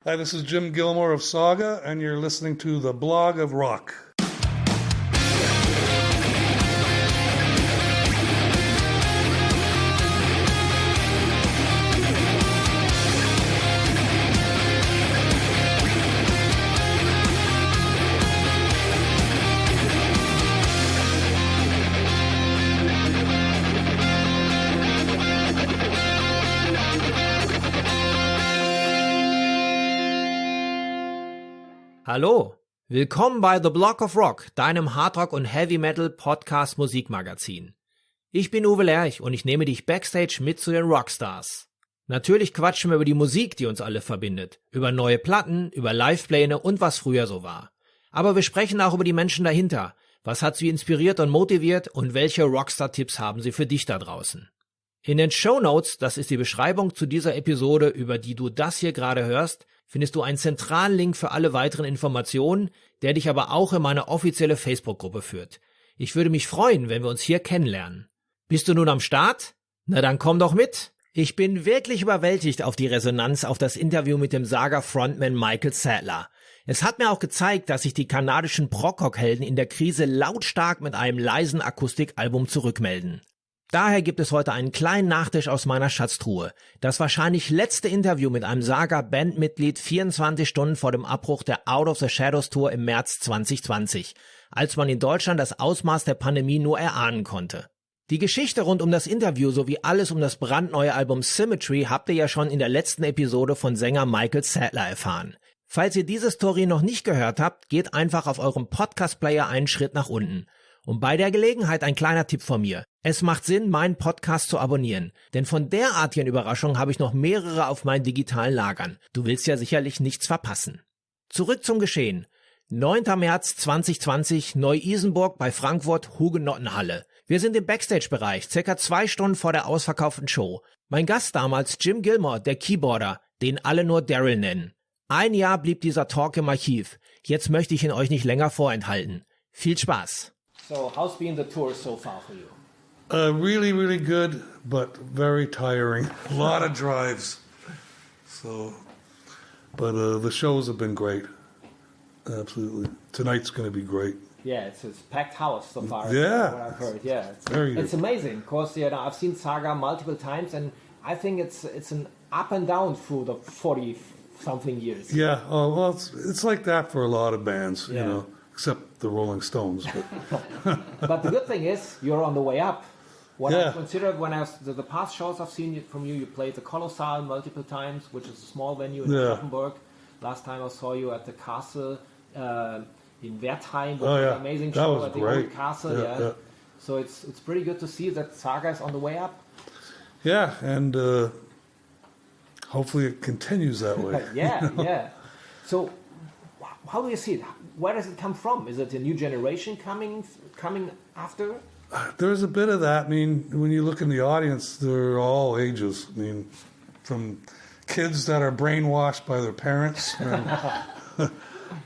Hi, this is Jim Gilmour of Saga, and you're listening to the Blog of Rock. Hallo, willkommen bei The Blog of Rock, deinem Hardrock- und Heavy-Metal-Podcast-Musikmagazin. Ich bin Uwe Lerch und ich nehme dich backstage mit zu den Rockstars. Natürlich quatschen wir über die Musik, die uns alle verbindet, über neue Platten, über Livepläne und was früher so war. Aber wir sprechen auch über die Menschen dahinter. Was hat sie inspiriert und motiviert und welche Rockstar-Tipps haben sie für dich da draußen? In den Shownotes, das ist die Beschreibung zu dieser Episode, über die du das hier gerade hörst, findest du einen zentralen Link für alle weiteren Informationen, der dich aber auch in meine offizielle Facebook-Gruppe führt. Ich würde mich freuen, wenn wir uns hier kennenlernen. Bist du nun am Start? Na dann komm doch mit! Ich bin wirklich überwältigt auf die Resonanz auf das Interview mit dem Saga-Frontman Michael Sadler. Es hat mir auch gezeigt, dass sich die kanadischen Prog-Rock-Helden in der Krise lautstark mit einem leisen Akustikalbum zurückmelden. Daher gibt es heute einen kleinen Nachtisch aus meiner Schatztruhe. Das wahrscheinlich letzte Interview mit einem Saga-Bandmitglied 24 Stunden vor dem Abbruch der Out of the Shadows Tour im März 2020, als man in Deutschland das Ausmaß der Pandemie nur erahnen konnte. Die Geschichte rund um das Interview sowie alles um das brandneue Album Symmetry habt ihr ja schon in der letzten Episode von Sänger Michael Sadler erfahren. Falls ihr diese Story noch nicht gehört habt, geht einfach auf eurem Podcast-Player einen Schritt nach unten. Und bei der Gelegenheit ein kleiner Tipp von mir. Es macht Sinn, meinen Podcast zu abonnieren, denn von derartigen Überraschungen habe ich noch mehrere auf meinen digitalen Lagern. Du willst ja sicherlich nichts verpassen. Zurück zum Geschehen. 9. März 2020, Neu-Isenburg bei Frankfurt, Hugenottenhalle. Wir sind im Backstage-Bereich, circa 2 Stunden vor der ausverkauften Show. Mein Gast damals Jim Gilmour, der Keyboarder, den alle nur Daryl nennen. 1 Jahr blieb dieser Talk im Archiv. Jetzt möchte ich ihn euch nicht länger vorenthalten. Viel Spaß! So, how's been the tour so far for you? Really, really good, but very tiring. A lot of drives. But the shows have been great. Absolutely. Tonight's going to be great. Yeah, it's packed house so far. Yeah. What I've heard. Yeah, Very good. It's amazing because I've seen Saga multiple times, and I think it's an up and down through the 40-something years. Yeah. Oh well, it's like that for a lot of bands, Yeah. you know, except the Rolling Stones. But But the good thing is you're on the way up. What Yeah. I considered when I was the past shows I've seen from you, you played the Colossal multiple times, which is a small venue in Yeah. Gothenburg. Last time I saw you at the Castle in Wertheim, which Oh, was yeah. an amazing That show was at the great. old castle. Yeah, yeah. So it's pretty good to see that Saga is on the way up. yeah, and hopefully it continues that way. Yeah. So how do you see it? Where does it come from? Is it a new generation coming after? There's a bit of that. I mean, when you look in the audience, they're all ages. I mean, from kids that are brainwashed by their parents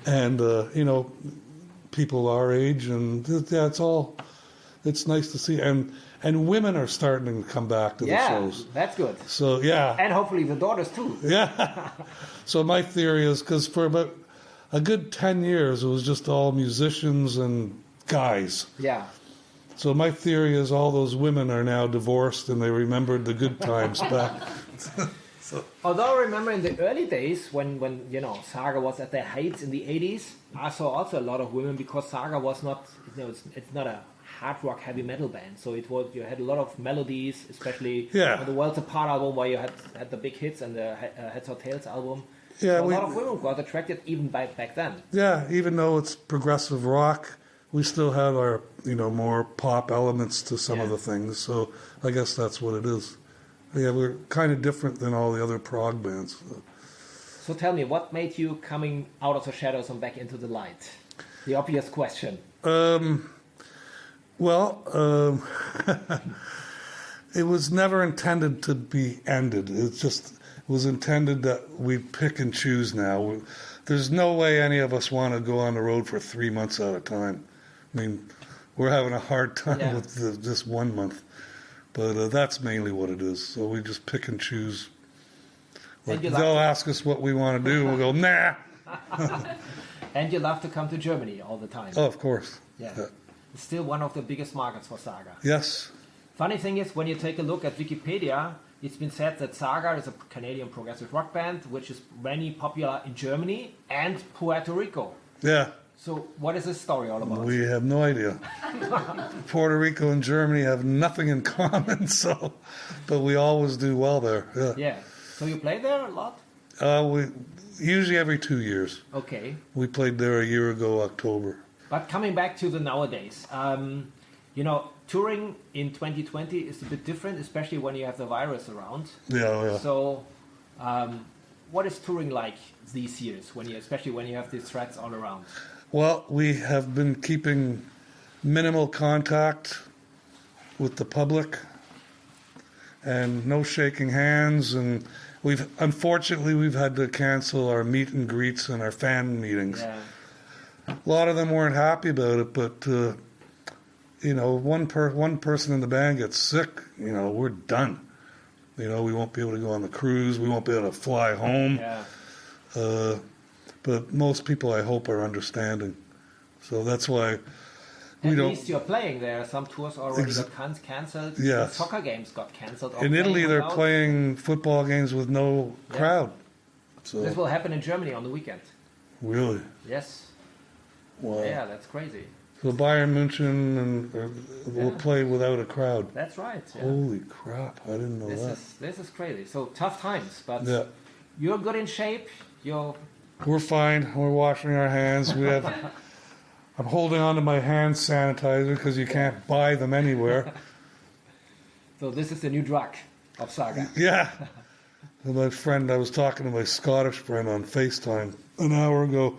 and you know, people our age, and yeah, it's nice to see. And women are starting to come back to the shows. That's good. So, yeah. And hopefully the daughters too. Yeah. So my theory is, because for about a good 10 years, it was just all musicians and guys. Yeah. So my theory is all those women are now divorced and they remembered the good times back. Although I remember in the early days when Saga was at their heights in the 80s, I saw also a lot of women because Saga was not, it's not a hard rock heavy metal band. So you had a lot of melodies, especially on the Worlds Apart album where you had the big hits and the Heads or Tails album. Yeah, so a lot of women got attracted even back then. Yeah, even though it's progressive rock, we still have our, more pop elements to some of the things. So I guess that's what it is. Yeah, we're kind of different than all the other prog bands. So tell me, what made you coming out of the shadows and back into the light? The obvious question. It was never intended to be ended. It was intended that we pick and choose now. There's no way any of us want to go on the road for 3 months at a time. I mean, we're having a hard time with just 1 month. But that's mainly what it is. So we just pick and choose Like, you they'll love ask us what we want to do. We'll go, nah. and you love to come to Germany all the time. Oh, of course. Yeah. It's still one of the biggest markets for Saga. Yes. Funny thing is, when you take a look at Wikipedia, it's been said that Saga is a Canadian progressive rock band, which is very popular in Germany and Puerto Rico. Yeah. So what is this story all about? We have no idea. Puerto Rico and Germany have nothing in common, but we always do well there. Yeah. Yeah. So you play there a lot? We usually every 2 years. Okay. We played there a year ago, October. But coming back to the nowadays, touring in 2020 is a bit different, especially when you have the virus around. Yeah. So, what is touring like these years, especially when you have these threats all around? Well, we have been keeping minimal contact with the public and no shaking hands, and unfortunately we've had to cancel our meet and greets and our fan meetings. Yeah. A lot of them weren't happy about it, but one person in the band gets sick, we're done. We won't be able to go on the cruise. We won't be able to fly home. Yeah. But most people, I hope, are understanding. So that's why At least you're playing there. Some tours already got cancelled. Yes. Soccer games got cancelled. In Italy, they're playing football games with no crowd. So this will happen in Germany on the weekend. Really? Yes. Wow. Yeah, that's crazy. So Bayern München will play without a crowd. That's right. Yeah. Holy crap! I didn't know that. This is crazy. So tough times, but Yeah. you're good in shape. We're fine. We're washing our hands. I'm holding on to my hand sanitizer because you can't buy them anywhere. So this is the new drug of Saga. Yeah. And I was talking to my Scottish friend on FaceTime an hour ago.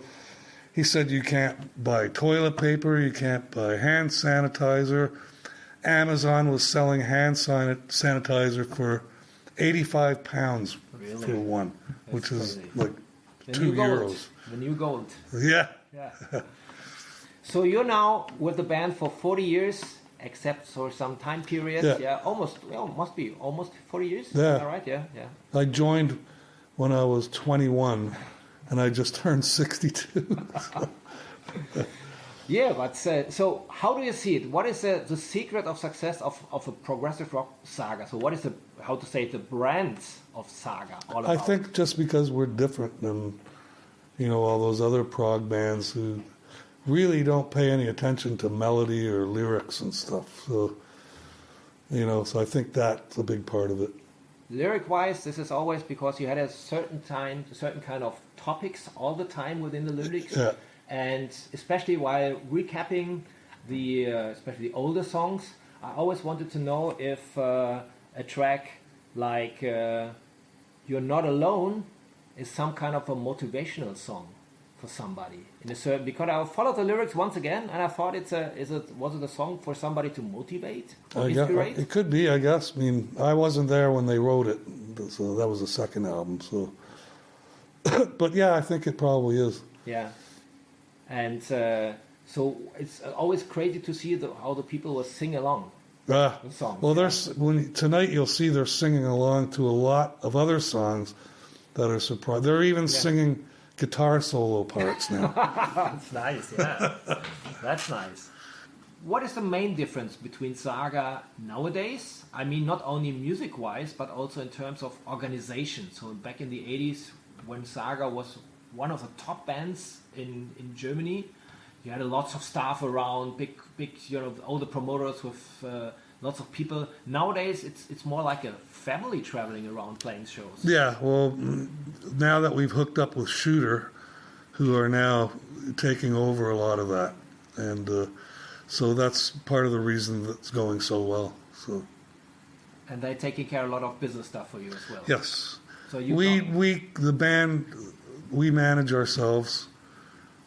He said you can't buy toilet paper, you can't buy hand sanitizer. Amazon was selling hand sanitizer for £85 for one, which is like €2. The new gold. Yeah. Yeah. So you're now with the band for 40 years, except for some time period. Yeah. Must be almost 40 years. Yeah. Is that right? Yeah. I joined when I was 21, and I just turned 62. Yeah, but so how do you see it? What is the secret of success of a progressive rock Saga? So what is the brand of Saga all about? I think just because we're different than, all those other prog bands who really don't pay any attention to melody or lyrics and stuff. So, so I think that's a big part of it. Lyric-wise, this is always because you had a certain kind of topics all the time within the lyrics. Yeah. And especially while recapping especially the older songs, I always wanted to know if a track like You're Not Alone is some kind of a motivational song for somebody because I followed the lyrics once again and I thought was it a song for somebody to motivate or inspirate? It could be, I guess. I mean, I wasn't there when they wrote it, so that was the second album. So, but yeah, I think it probably is. Yeah. And so it's always crazy to see how the people will sing along the songs. Well, tonight you'll see they're singing along to a lot of other songs that are surprising. They're even singing guitar solo parts now. That's nice, yeah. That's nice. What is the main difference between Saga nowadays? I mean, not only music-wise, but also in terms of organization. So back in the 80s, when Saga was one of the top bands in Germany, you had lots of staff around, big, all the promoters with lots of people. Nowadays, it's more like a family traveling around playing shows. Yeah, well, now that we've hooked up with Shooter, who are now taking over a lot of that, and so that's part of the reason that's going so well. So, and they're taking care of a lot of business stuff for you as well. Yes. So the band, we manage ourselves.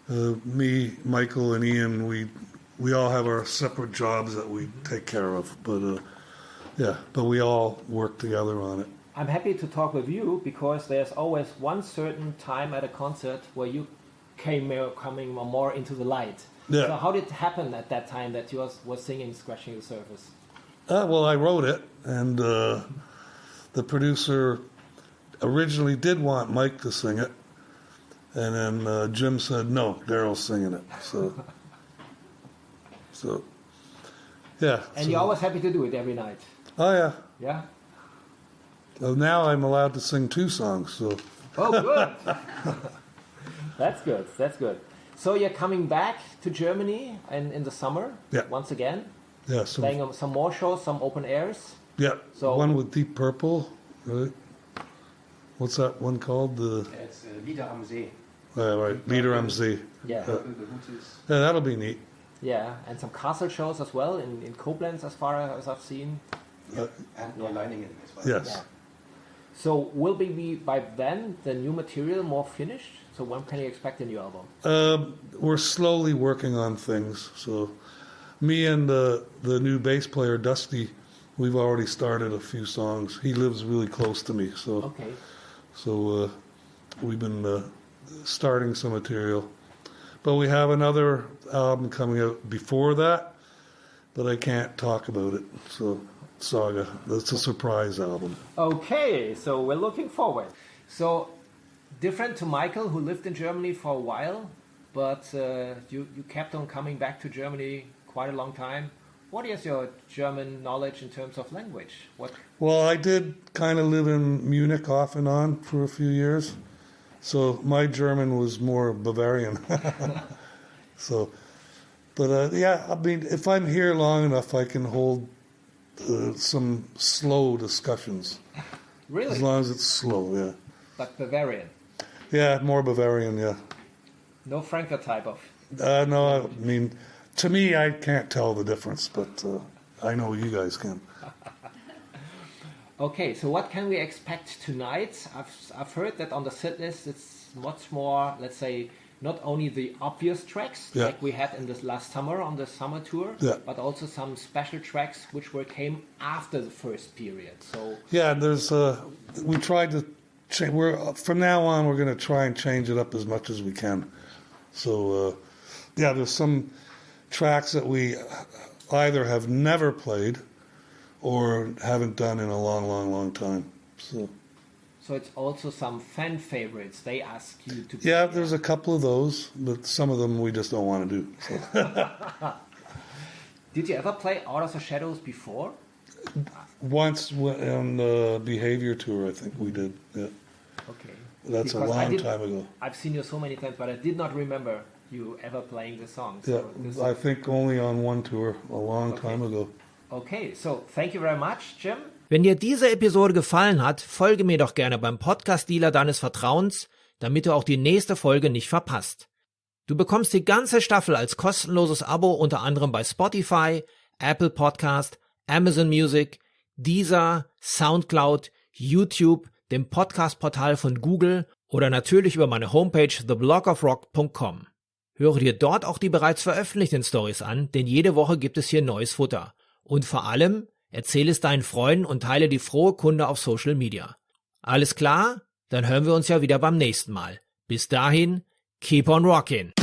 Me, Michael, and Ian, we all have our separate jobs that we take care of, but we all work together on it. I'm happy to talk with you because there's always one certain time at a concert where you coming more into the light. Yeah. So how did it happen at that time that you was singing Scratching the Surface? Well, I wrote it, and the producer originally did want Mike to sing it, and then Jim said, no, Daryl's singing it. So yeah. And so, you're always happy to do it every night. Oh, yeah. Yeah? Well, now I'm allowed to sing 2 songs, so... Oh, good. That's good. That's good. So you're coming back to Germany in the summer once again? Yeah, Playing some more shows, some open airs? Yeah, So- one with Deep Purple, right? What's that one called? It's Lieder am See. Right, Lieder am See. Yeah. Yeah, that'll be neat. Yeah, and some castle shows as well in Koblenz, as far as I've seen. And Neuleiningen as well. Yes. Yeah. So will be by then the new material more finished? So when can you expect a new album? We're slowly working on things. So me and the new bass player, Dusty, we've already started a few songs. He lives really close to me, so Okay. so we've been starting some material. But we have another album coming out before that, but I can't talk about it. So Saga, that's a surprise album. Okay, so we're looking forward. So different to Michael, who lived in Germany for a while, but you kept on coming back to Germany quite a long time. What is your German knowledge in terms of language? What? Well, I did kind of live in Munich off and on for a few years, so my German was more Bavarian. So, but yeah, I mean, if I'm here long enough, I can hold some slow discussions. Really? As long as it's slow, yeah. But Bavarian? Yeah, more Bavarian, yeah. No Frankfurt type of? No, I mean, to me, I can't tell the difference, but I know you guys can. Okay, so what can we expect tonight? I've heard that on the set list it's much more, let's say, not only the obvious tracks like we had in this last summer on the summer tour, but also some special tracks which came after the first period. So yeah, there's we tried to change. From now on we're going to try and change it up as much as we can. So yeah, there's some tracks that we either have never played or haven't done in a long time. So it's also some fan favorites. They ask you to. Yeah, there's a couple of those, but some of them we just don't want to do. So. Did you ever play Out of the Shadows before? Once on the Behavior tour, I think we did. Yeah. Okay. That's Because a long time ago. I've seen you so many times, but I did not remember you ever playing the song. So Yeah, I think only on one tour a long time ago. Okay, so thank you very much, Jim. Wenn dir diese Episode gefallen hat, folge mir doch gerne beim Podcast-Dealer deines Vertrauens, damit du auch die nächste Folge nicht verpasst. Du bekommst die ganze Staffel als kostenloses Abo unter anderem bei Spotify, Apple Podcast, Amazon Music, Deezer, Soundcloud, YouTube, dem Podcast-Portal von Google oder natürlich über meine Homepage theblogofrock.com. Höre dir dort auch die bereits veröffentlichten Stories an, denn jede Woche gibt es hier neues Futter. Und vor allem, erzähle es deinen Freunden und teile die frohe Kunde auf Social Media. Alles klar? Dann hören wir uns ja wieder beim nächsten Mal. Bis dahin, keep on rockin'!